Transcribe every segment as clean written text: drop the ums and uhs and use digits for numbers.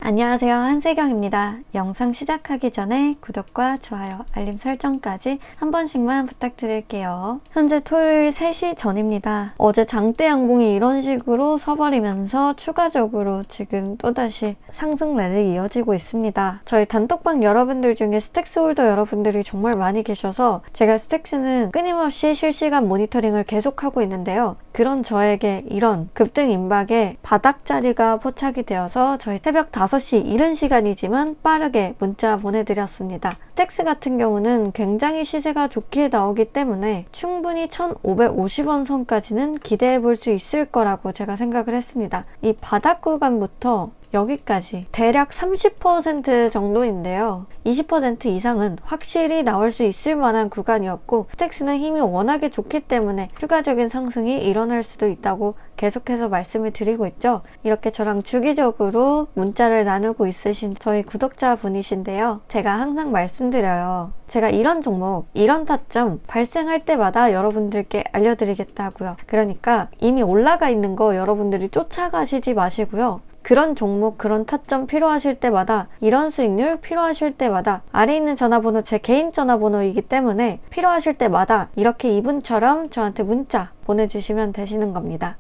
안녕하세요, 한세경입니다. 영상 시작하기 전에 구독과 좋아요, 알림 설정까지 한 번씩만 부탁드릴게요. 현재 토요일 3시 전입니다. 어제 장대 양봉이 이런 식으로 서버리면서 추가적으로 지금 또다시 상승세를 이어지고 있습니다. 저희 단톡방 여러분들 중에 스택스 홀더 여러분들이 정말 많이 계셔서 제가 스택스는 끊임없이 실시간 모니터링을 계속하고 있는데요. 그런 저에게 이런 급등 임박에 바닥 자리가 포착이 되어서 저희 새벽 5시 이른 시간이지만 빠르게 문자 보내드렸습니다. 스택스 같은 경우는 굉장히 시세가 좋게 나오기 때문에 충분히 1,550원 선까지는 기대해 볼 수 있을 거라고 제가 생각을 했습니다. 이 바닥 구간부터 여기까지 대략 30% 정도인데요. 20% 이상은 확실히 나올 수 있을 만한 구간이었고 스택스는 힘이 워낙에 좋기 때문에 추가적인 상승이 일어날 수도 있다고 계속해서 말씀을 드리고 있죠. 이렇게 저랑 주기적으로 문자를 나누고 있으신 저희 구독자분이신데요. 제가 항상 말씀드려요. 제가 이런 종목, 이런 타점 발생할 때마다 여러분들께 알려드리겠다고요. 그러니까 이미 올라가 있는 거 여러분들이 쫓아가시지 마시고요. 그런 종목, 그런 타점 필요하실 때마다, 이런 수익률 필요하실 때마다 아래 있는 전화번호 제 개인 전화번호이기 때문에 필요하실 때마다 이렇게 이분처럼 저한테 문자 보내주시면 되시는 겁니다.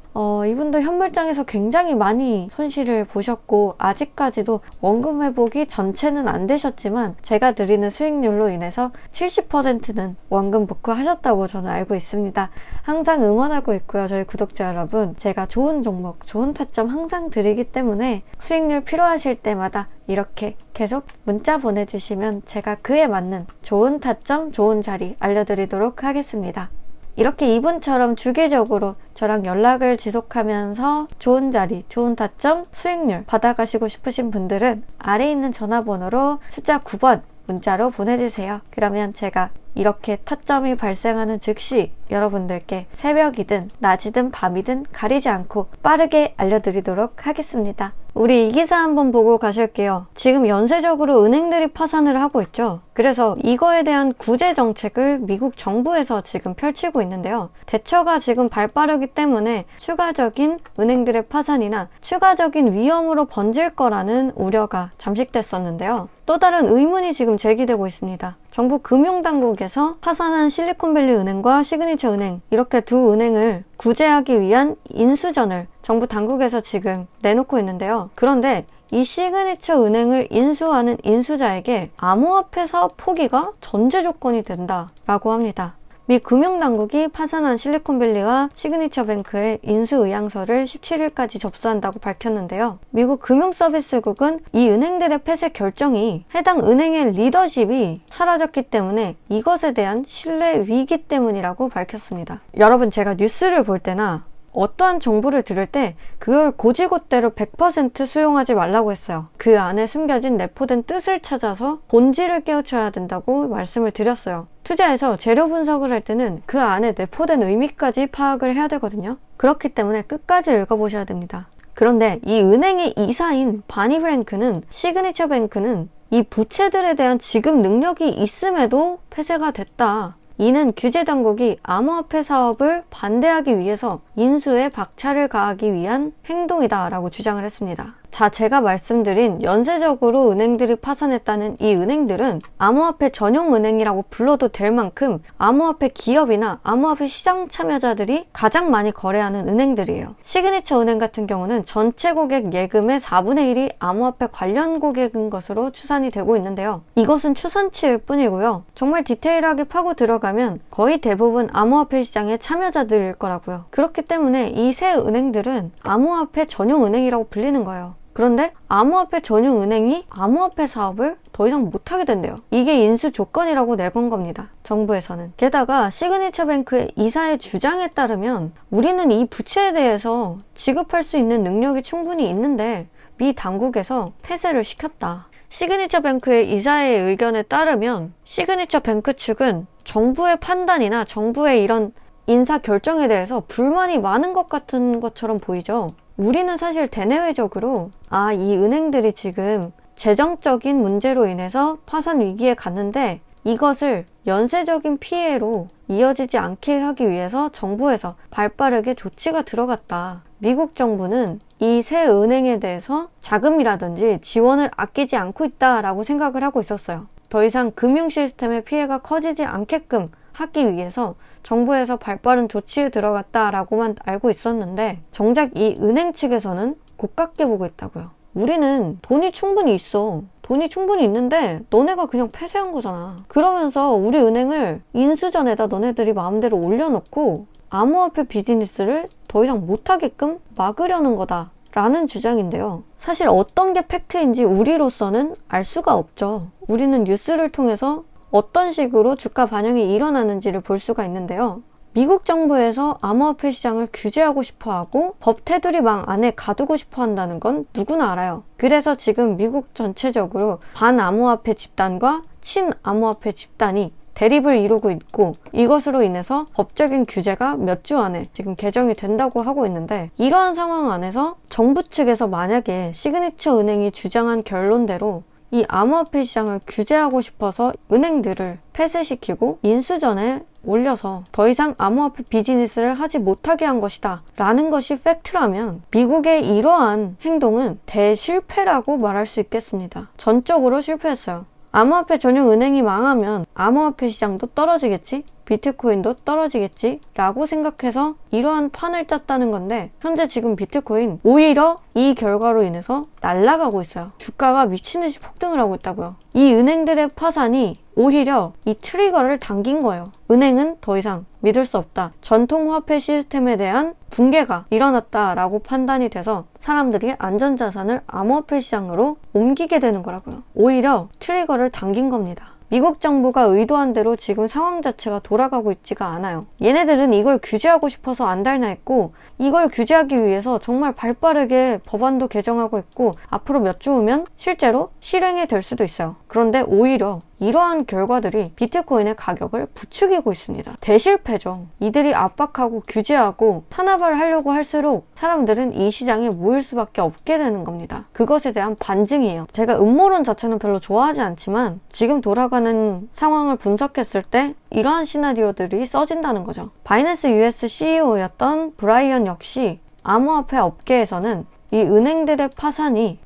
이분도 현물장에서 굉장히 많이 손실을 보셨고 아직까지도 원금 회복이 전체는 안 되셨지만 제가 드리는 수익률로 인해서 70%는 원금 복구하셨다고 저는 알고 있습니다. 항상 응원하고 있고요. 저희 구독자 여러분, 제가 좋은 종목, 좋은 타점 항상 드리기 때문에 수익률 필요하실 때마다 이렇게 계속 문자 보내주시면 제가 그에 맞는 좋은 타점, 좋은 자리 알려드리도록 하겠습니다. 이렇게 이분처럼 주기적으로 저랑 연락을 지속하면서 좋은 자리, 좋은 타점, 수익률 받아가시고 싶으신 분들은 아래에 있는 전화번호로 숫자 9번 문자로 보내주세요. 그러면 제가 이렇게 타점이 발생하는 즉시 여러분들께 새벽이든 낮이든 밤이든 가리지 않고 빠르게 알려드리도록 하겠습니다. 우리 이 기사 한번 보고 가실게요. 지금 연쇄적으로 은행들이 파산을 하고 있죠. 그래서 이거에 대한 구제 정책을 미국 정부에서 지금 펼치고 있는데요. 대처가 지금 발빠르기 때문에 추가적인 은행들의 파산이나 추가적인 위험으로 번질 거라는 우려가 잠식됐었는데요. 또 다른 의문이 지금 제기되고 있습니다. 정부 금융당국에서 파산한 실리콘밸리 은행과 시그니처 은행, 이렇게 두 은행을 구제하기 위한 인수전을 정부 당국에서 지금 내놓고 있는데요. 그런데 이 시그니처 은행을 인수하는 인수자에게 암호화폐 사업 포기가 전제 조건이 된다라고 합니다. 미 금융당국이 파산한 실리콘밸리와 시그니처 뱅크의 인수 의향서를 17일까지 접수한다고 밝혔는데요. 미국 금융서비스국은 이 은행들의 폐쇄 결정이 해당 은행의 리더십이 사라졌기 때문에 이것에 대한 신뢰 위기 때문이라고 밝혔습니다. 여러분, 제가 뉴스를 볼 때나 어떠한 정보를 들을 때 그걸 고지고대로 100% 수용하지 말라고 했어요. 그 안에 숨겨진 내포된 뜻을 찾아서 본질을 깨우쳐야 된다고 말씀을 드렸어요. 투자에서 재료 분석을 할 때는 그 안에 내포된 의미까지 파악을 해야 되거든요. 그렇기 때문에 끝까지 읽어보셔야 됩니다. 그런데 이 은행의 이사인 바니 프랭크는, 시그니처 뱅크는 이 부채들에 대한 지급 능력이 있음에도 폐쇄가 됐다. 이는 규제당국이 암호화폐 사업을 반대하기 위해서 인수에 박차를 가하기 위한 행동이다라고 주장을 했습니다. 자, 제가 말씀드린 연쇄적으로 은행들이 파산했다는 이 은행들은 암호화폐 전용 은행이라고 불러도 될 만큼 암호화폐 기업이나 암호화폐 시장 참여자들이 가장 많이 거래하는 은행들이에요. 시그니처 은행 같은 경우는 전체 고객 예금의 4분의 1이 암호화폐 관련 고객인 것으로 추산이 되고 있는데요. 이것은 추산치일 뿐이고요. 정말 디테일하게 파고 들어가면 거의 대부분 암호화폐 시장의 참여자들일 거라고요. 그렇기 때문에 이 세 은행들은 암호화폐 전용 은행이라고 불리는 거예요. 그런데 암호화폐 전용 은행이 암호화폐 사업을 더 이상 못하게 된대요. 이게 인수 조건이라고 내건 겁니다. 정부에서는. 게다가 시그니처 뱅크의 이사의 주장에 따르면 우리는 이 부채에 대해서 지급할 수 있는 능력이 충분히 있는데 미 당국에서 폐쇄를 시켰다. 시그니처 뱅크의 이사의 의견에 따르면 시그니처 뱅크 측은 정부의 판단이나 정부의 이런 인사 결정에 대해서 불만이 많은 것 같은 것처럼 보이죠. 우리는 사실 대내외적으로 이 은행들이 지금 재정적인 문제로 인해서 파산 위기에 갔는데 이것을 연쇄적인 피해로 이어지지 않게 하기 위해서 정부에서 발빠르게 조치가 들어갔다. 미국 정부는 이 새 은행에 대해서 자금이라든지 지원을 아끼지 않고 있다라고 생각을 하고 있었어요. 더 이상 금융 시스템의 피해가 커지지 않게끔 하기 위해서 정부에서 발빠른 조치에 들어갔다라고만 알고 있었는데 정작 이 은행 측에서는 고깝게 보고 있다고요. 우리는 돈이 충분히 있어. 돈이 충분히 있는데 너네가 그냥 폐쇄한 거잖아. 그러면서 우리 은행을 인수전에다 너네들이 마음대로 올려놓고 암호화폐 비즈니스를 더 이상 못하게끔 막으려는 거다 라는 주장인데요. 사실 어떤 게 팩트인지 우리로서는 알 수가 없죠. 우리는 뉴스를 통해서 어떤 식으로 주가 반영이 일어나는지를 볼 수가 있는데요. 미국 정부에서 암호화폐 시장을 규제하고 싶어하고 법 테두리망 안에 가두고 싶어 한다는 건 누구나 알아요. 그래서 지금 미국 전체적으로 반암호화폐 집단과 친암호화폐 집단이 대립을 이루고 있고 이것으로 인해서 법적인 규제가 몇 주 안에 지금 개정이 된다고 하고 있는데 이러한 상황 안에서 정부 측에서 만약에 시그니처 은행이 주장한 결론대로 이 암호화폐 시장을 규제하고 싶어서 은행들을 폐쇄시키고 인수전에 올려서 더 이상 암호화폐 비즈니스를 하지 못하게 한 것이다 라는 것이 팩트라면 미국의 이러한 행동은 대실패라고 말할 수 있겠습니다. 전적으로 실패했어요. 암호화폐 전용 은행이 망하면 암호화폐 시장도 떨어지겠지? 비트코인도 떨어지겠지? 라고 생각해서 이러한 판을 짰다는 건데 현재 지금 비트코인 오히려 이 결과로 인해서 날아가고 있어요. 주가가 미친듯이 폭등을 하고 있다고요. 이 은행들의 파산이 오히려 이 트리거를 당긴 거예요. 은행은 더 이상 믿을 수 없다. 전통 화폐 시스템에 대한 붕괴가 일어났다라고 판단이 돼서 사람들이 안전자산을 암호화폐 시장으로 옮기게 되는 거라고요. 오히려 트리거를 당긴 겁니다. 미국 정부가 의도한 대로 지금 상황 자체가 돌아가고 있지가 않아요. 얘네들은 이걸 규제하고 싶어서 안달나 했고 이걸 규제하기 위해서 정말 발빠르게 법안도 개정하고 있고 앞으로 몇 주 후면 실제로 실행이 될 수도 있어요. 그런데 오히려 이러한 결과들이 비트코인의 가격을 부추기고 있습니다. 대실패죠. 이들이 압박하고 규제하고 탄압을 하려고 할수록 사람들은 이 시장에 모일 수밖에 없게 되는 겁니다. 그것에 대한 반증이에요. 제가 음모론 자체는 별로 좋아하지 않지만 지금 돌아가는 상황을 분석했을 때 이러한 시나리오들이 써진다는 거죠. 바이낸스 US CEO였던 브라이언 역시 암호화폐 업계에서는 이 은행들의 파산이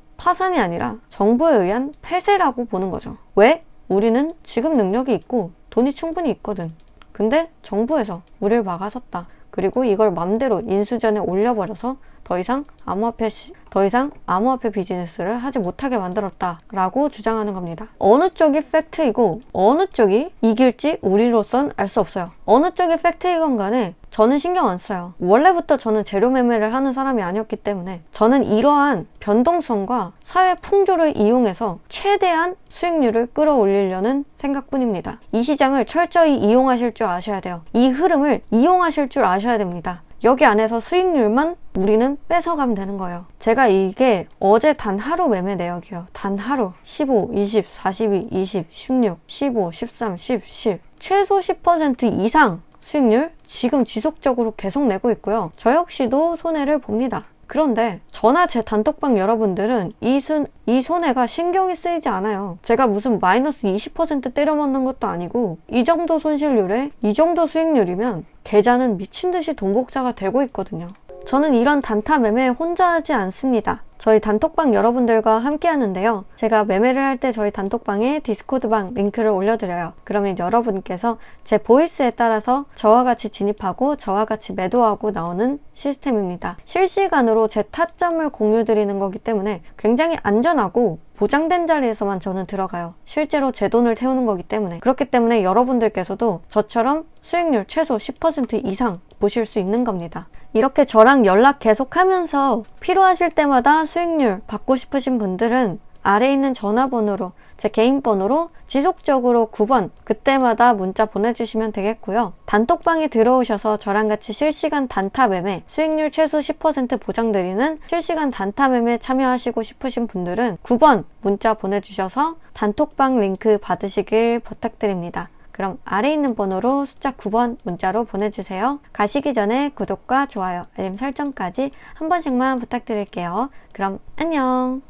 아니라 정부에 의한 폐쇄라고 보는 거죠. 왜? 우리는 지급 능력이 있고 돈이 충분히 있거든. 근데 정부에서 우리를 막아섰다. 그리고 이걸 맘대로 인수전에 올려버려서 더 이상 암호화폐 비즈니스를 하지 못하게 만들었다 라고 주장하는 겁니다. 어느 쪽이 팩트이고 어느 쪽이 이길지 우리로선 알 수 없어요. 어느 쪽이 팩트이건 간에 저는 신경 안 써요. 원래부터 저는 재료 매매를 하는 사람이 아니었기 때문에 저는 이러한 변동성과 사회 풍조를 이용해서 최대한 수익률을 끌어올리려는 생각뿐입니다. 이 시장을 철저히 이용하실 줄 아셔야 돼요. 이 흐름을 이용하실 줄 아셔야 됩니다. 여기 안에서 수익률만 우리는 뺏어가면 되는 거예요. 제가 이게 어제 단 하루 매매 내역이에요. 단 하루 15, 20, 42, 20, 16, 15, 13, 10 최소 10% 이상 수익률 지금 지속적으로 계속 내고 있고요. 저 역시도 손해를 봅니다. 그런데 저나 제 단톡방 여러분들은 이 손해가 신경이 쓰이지 않아요. 제가 무슨 마이너스 20% 때려먹는 것도 아니고 이 정도 손실률에 이 정도 수익률이면 계좌는 미친듯이 돈복사가 되고 있거든요. 저는 이런 단타 매매 혼자 하지 않습니다. 저희 단톡방 여러분들과 함께 하는데요. 제가 매매를 할 때 저희 단톡방에 디스코드방 링크를 올려드려요. 그러면 여러분께서 제 보이스에 따라서 저와 같이 진입하고 저와 같이 매도하고 나오는 시스템입니다. 실시간으로 제 타점을 공유드리는 거기 때문에 굉장히 안전하고 보장된 자리에서만 저는 들어가요. 실제로 제 돈을 태우는 거기 때문에. 그렇기 때문에 여러분들께서도 저처럼 수익률 최소 10% 이상 보실 수 있는 겁니다. 이렇게 저랑 연락 계속하면서 필요하실 때마다 수익률 받고 싶으신 분들은 아래에 있는 전화번호로 제 개인 번호로 지속적으로 9번 그때마다 문자 보내주시면 되겠고요. 단톡방에 들어오셔서 저랑 같이 실시간 단타 매매 수익률 최소 10% 보장드리는 실시간 단타 매매 참여하시고 싶으신 분들은 9번 문자 보내주셔서 단톡방 링크 받으시길 부탁드립니다. 그럼 아래 있는 번호로 숫자 9번 문자로 보내주세요. 가시기 전에 구독과 좋아요, 알림 설정까지 한 번씩만 부탁드릴게요. 그럼 안녕!